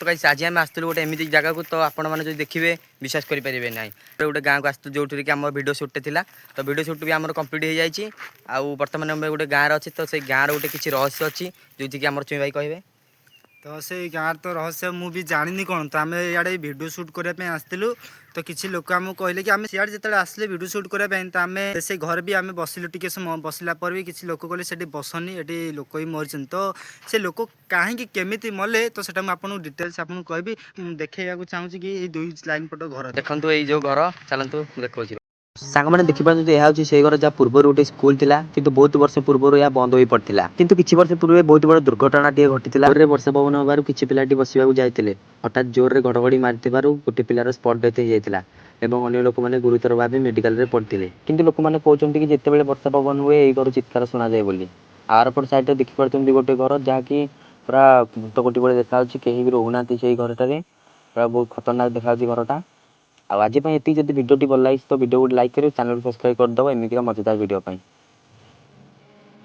तो गाइस आज आम आसलु गोटे एमती जगह को तो आपण मैंने जो देखिए विश्वास करेंगे ना गोटे गाँव को आसलु जो आम वीडियो शूट था तो वीडियो शूट भी आम कम्प्लीट हो जाए आउ बर्तमान गोटे गाँव अच्छे तो से गाँव गोटे किसी रहस्य अच्छी जो कि आम चुई भाई कहे तो से गाँव तो रहस्य मुझे जानी कौन तो आम इे भिडियो सुट करने आसलु तो किसी लोक आमको कहले कि आम सियाड़े जो आसले भिडियो सुट करने तो आम से घर भी आम बसिलु टे समय बसला पर भी किसी लोक कहले से बसनी ये लोक ही मरी तो से लोक कहीं केमी मले तो सेटा मुझे डिटेल्स आपको कहबी देखा चाहूँगी कि दुई लाइन पट घर देखो ये घर चलतु देखा सांग मैंने देखिपारे यह हूँ से घर जहाँ पूर्व गोटे स्कूल था किंतु बहुत वर्ष पूर्व यह बंद हो पड़ा किंतु किछि वर्ष पूर्व बहुत बड़ दुर्घटना घटी जोर वर्षा पवन हबार किसी पिलाटी बसवाक जाते हठात जोर घड़घड़ी मारी गोटे पिलार स्पॉट डेथ हो जाता एवं अन्य लोक मैंने गुरुतर भाव मेडिकल रे पड़ते किंतु लोक मैंने कहते कि जिते वर्षा पवन हुए यही घर चित्कार शुणा जाए बोली आरपट साइड देखिपारे गोटे घर जहाँकि पूरा भूतकोटी भाई देखा कहीं भी रोना से घरटार पूरा बहुत खतरनाक देखा घरटा आज ये भिडियो भल लगी तो भिडियो को लाइक कर चैनल को सब्सक्राइब करदेव एमती मजेदार भिडियो।